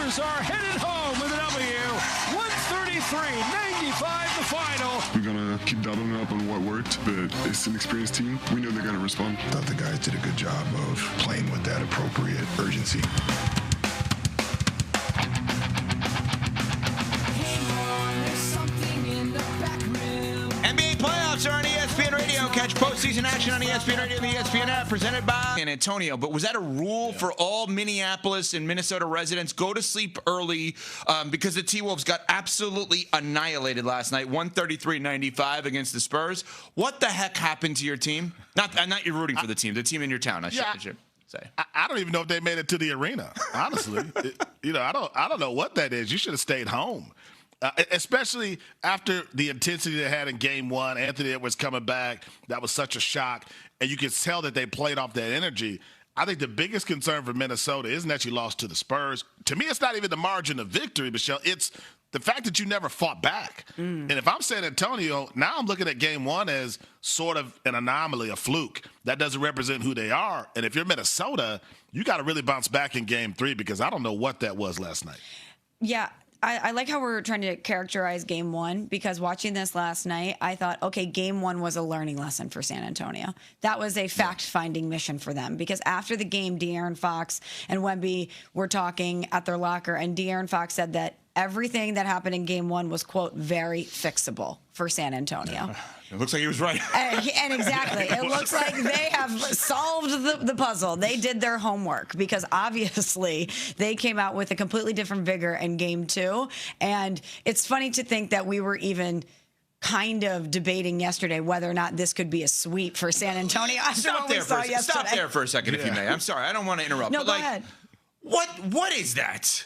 Spurs are headed home with a W. 133-95 the final. We're going to keep doubling up on what worked, but it's an experienced team. We know they're going to respond. I thought the guys did a good job of playing with that appropriate urgency. NBA playoffs are on ESPN Radio. Catch postseason action on ESPN Radio and the ESPN app, presented by San Antonio. But was that a rule for all Minneapolis and Minnesota residents? Go to sleep early because the T-Wolves got absolutely annihilated last night, 133-95 against the Spurs. What the heck happened to your team? Not you're rooting for the team in your town, I should say. I don't even know if they made it to the arena, honestly. I don't know what that is. You should have stayed home. Especially after the intensity they had in game one, Anthony Edwards coming back, that was such a shock. And you could tell that they played off that energy. I think the biggest concern for Minnesota isn't that you lost to the Spurs. To me, it's not even the margin of victory, Michelle. It's the fact that you never fought back. And if I'm San Antonio, now I'm looking at game one as sort of an anomaly, a fluke. That doesn't represent who they are. And if you're Minnesota, you got to really bounce back in game three because I don't know what that was last night. Yeah. I like how we're trying to characterize game one, because watching this last night, I thought, okay, game one was a learning lesson for San Antonio. That was a fact-finding mission for them, because after the game, De'Aaron Fox and Wemby were talking at their locker, and De'Aaron Fox said that everything that happened in game one was, quote, very fixable for San Antonio. It looks like he was right. And exactly. It looks like they have solved the puzzle. They did their homework, because obviously they came out with a completely different vigor in game two. And it's funny to think that we were even kind of debating yesterday whether or not this could be a sweep for San Antonio after what we saw yesterday. Stop there for a second, if you may. I'm sorry. I don't want to interrupt. No, but go ahead. What is that?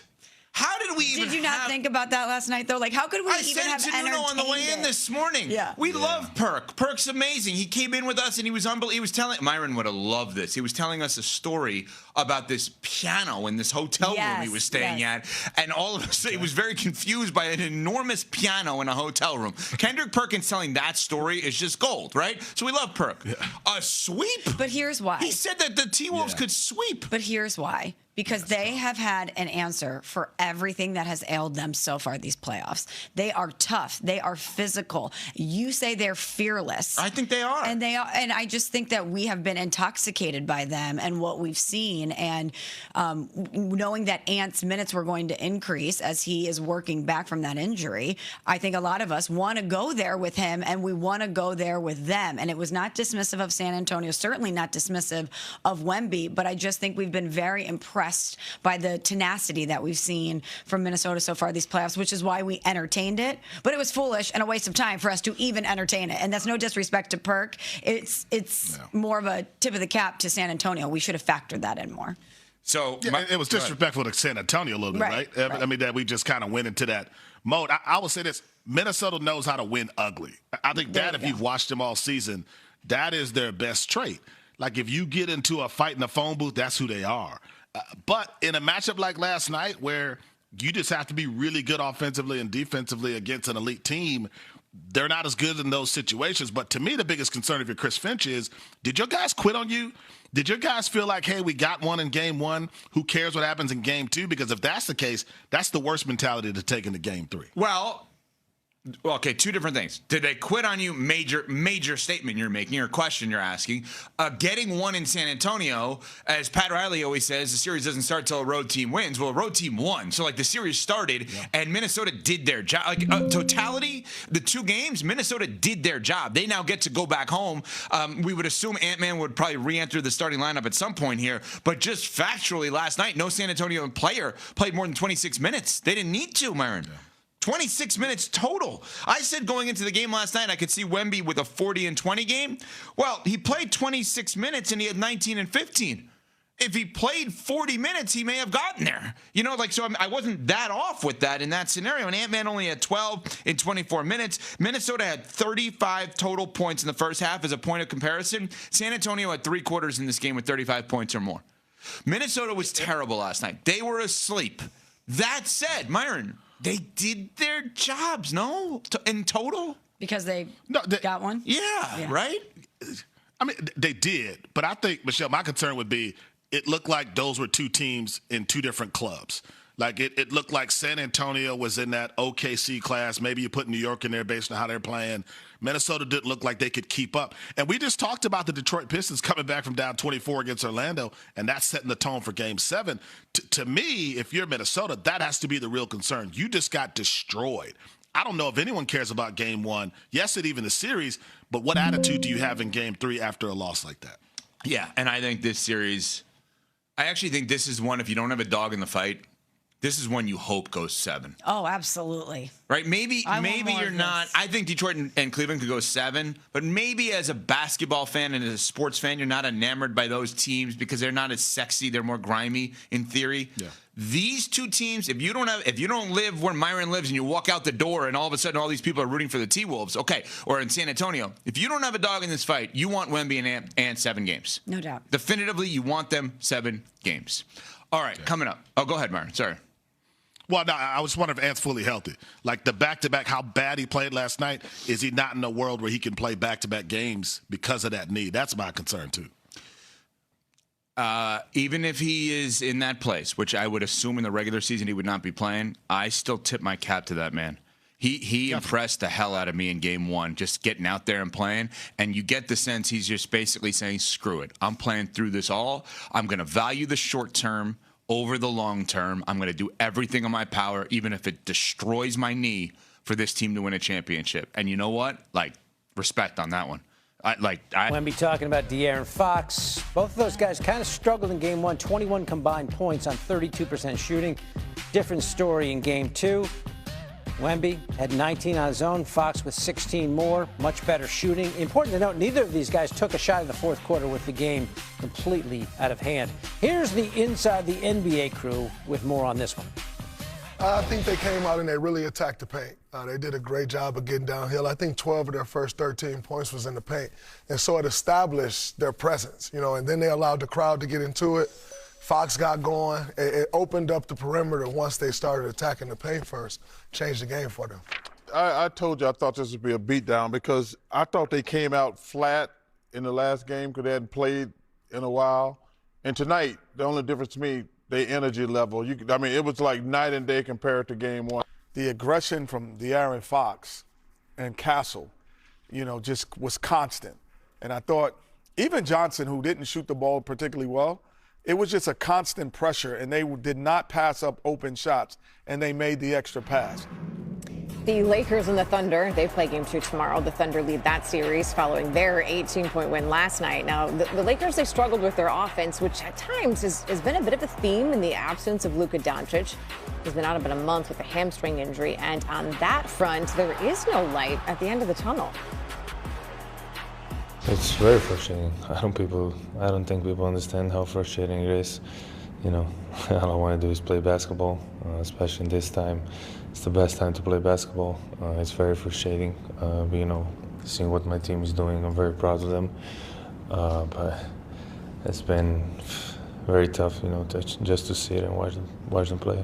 How did we even Did you not think about that last night, though? Like, how could we even have entertained it? I said to Nuno on the way in this morning. Yeah. We love Perk. Perk's amazing. He came in with us, and he was unbelievable. He was telling – Myron would have loved this. He was telling us a story about this piano in this hotel room he was staying at. And all of us – he was very confused by an enormous piano in a hotel room. Kendrick Perkins telling that story is just gold, right? So we love Perk. Yeah. A sweep? But here's why. He said that the T-Wolves could sweep. But here's why. Because they have had an answer for everything that has ailed them so far these playoffs. They are tough. They are physical. You say they're fearless. I think they are. And they are. And I just think that we have been intoxicated by them and what we've seen. And knowing that Ant's minutes were going to increase as he is working back from that injury, I think a lot of us want to go there with him, and we want to go there with them. And it was not dismissive of San Antonio, certainly not dismissive of Wemby, but I just think we've been very impressed by the tenacity that we've seen from Minnesota so far these playoffs, which is why we entertained it. But it was foolish and a waste of time for us to even entertain it. And that's no disrespect to Perk. It's more of a tip of the cap to San Antonio. We should have factored that in more. So it was disrespectful to San Antonio a little bit, right? I mean, that we just kind of went into that mode. I will say this. Minnesota knows how to win ugly. I think that if you've watched them all season, that is their best trait. Like, if you get into a fight in the phone booth, that's who they are. But in a matchup like last night, where you just have to be really good offensively and defensively against an elite team, they're not as good in those situations. But to me, the biggest concern if you're Chris Finch is, did your guys quit on you? Did your guys feel like, hey, we got one in game one, who cares what happens in game two? Because if that's the case, that's the worst mentality to take into game three. Well, okay, two different things. Did they quit on you? Major statement you're making, or question you're asking. Getting one in San Antonio, as Pat Riley always says, the series doesn't start till a road team wins. Well, a road team won. So, the series started, and Minnesota did their job. Totality, the two games, Minnesota did their job. They now get to go back home. We would assume Ant-Man would probably re-enter the starting lineup at some point here. But just factually, last night, no San Antonio player played more than 26 minutes. They didn't need to, Myron. 26 minutes total. I said going into the game last night, I could see Wemby with a 40-20 game. Well, he played 26 minutes and he had 19 and 15. If he played 40 minutes, he may have gotten there. So I wasn't that off with that in that scenario. And Ant-Man only had 12 in 24 minutes. Minnesota had 35 total points in the first half as a point of comparison. San Antonio had 3 quarters in this game with 35 points or more. Minnesota was terrible last night. They were asleep. That said, Myron, they did their jobs, no? In total? Because they got one? Yeah, right? I mean, they did. But I think, Michelle, my concern would be it looked like those were two teams in two different clubs. Like it looked like San Antonio was in that OKC class. Maybe you put New York in there based on how they're playing. Minnesota didn't look like they could keep up. And we just talked about the Detroit Pistons coming back from down 24 against Orlando, and that's setting the tone for Game 7. To me, if you're Minnesota, that has to be the real concern. You just got destroyed. I don't know if anyone cares about Game 1. Yes, it even the series, but what attitude do you have in Game 3 after a loss like that? Yeah, and I think this series, I actually think this is one, if you don't have a dog in the fight, this is one you hope goes 7. Oh, absolutely. Right? Maybe you're not. This. I think Detroit and Cleveland could go 7, but maybe as a basketball fan and as a sports fan, you're not enamored by those teams because they're not as sexy. They're more grimy in theory. Yeah. These two teams, if you don't live where Myron lives and you walk out the door and all of a sudden all these people are rooting for the T-Wolves, okay, or in San Antonio, if you don't have a dog in this fight, you want Wemby and Ant 7 games. No doubt. Definitively, you want them 7 games. All right, coming up. Oh, go ahead, Myron. Sorry. Well, no, I was wondering if Ant's fully healthy. Like the back-to-back, how bad he played last night, is he not in a world where he can play back-to-back games because of that knee? That's my concern, too. Even if he is in that place, which I would assume in the regular season he would not be playing, I still tip my cap to that man. He impressed the hell out of me in Game 1, just getting out there and playing. And you get the sense he's just basically saying, screw it. I'm playing through this all. I'm going to value the short term over the long term. I'm going to do everything in my power, even if it destroys my knee, for this team to win a championship. And you know what? Like, respect on that one. Wemby talking about De'Aaron Fox. Both of those guys kind of struggled in Game 1, 21 combined points on 32% shooting. Different story in Game 2. Wemby had 19 on his own, Fox with 16 more, much better shooting. Important to note, neither of these guys took a shot in the fourth quarter with the game completely out of hand. Here's the Inside the NBA crew with more on this one. I think they came out and they really attacked the paint. They did a great job of getting downhill. I think 12 of their first 13 points was in the paint. And so it established their presence, and then they allowed the crowd to get into it. Fox got going. It opened up the perimeter once they started attacking the paint first, changed the game for them. I told you I thought this would be a beatdown because I thought they came out flat in the last game because they hadn't played in a while. And tonight, the only difference to me, their energy level. It was like night and day compared to Game 1. The aggression from De'Aaron Fox and Castle, just was constant. And I thought even Johnson, who didn't shoot the ball particularly well, it was just a constant pressure, and they did not pass up open shots, and they made the extra pass. The Lakers and the Thunder, they play Game 2 tomorrow. The Thunder lead that series following their 18-point win last night. Now, the Lakers, they struggled with their offense, which at times has been a bit of a theme in the absence of Luka Doncic. He's been out about a month with a hamstring injury, and on that front, there is no light at the end of the tunnel. It's very frustrating. I don't think people understand how frustrating it is. All I want to do is play basketball, especially in this time. It's the best time to play basketball. It's very frustrating, seeing what my team is doing. I'm very proud of them, but it's been very tough, just to see it and watch them play.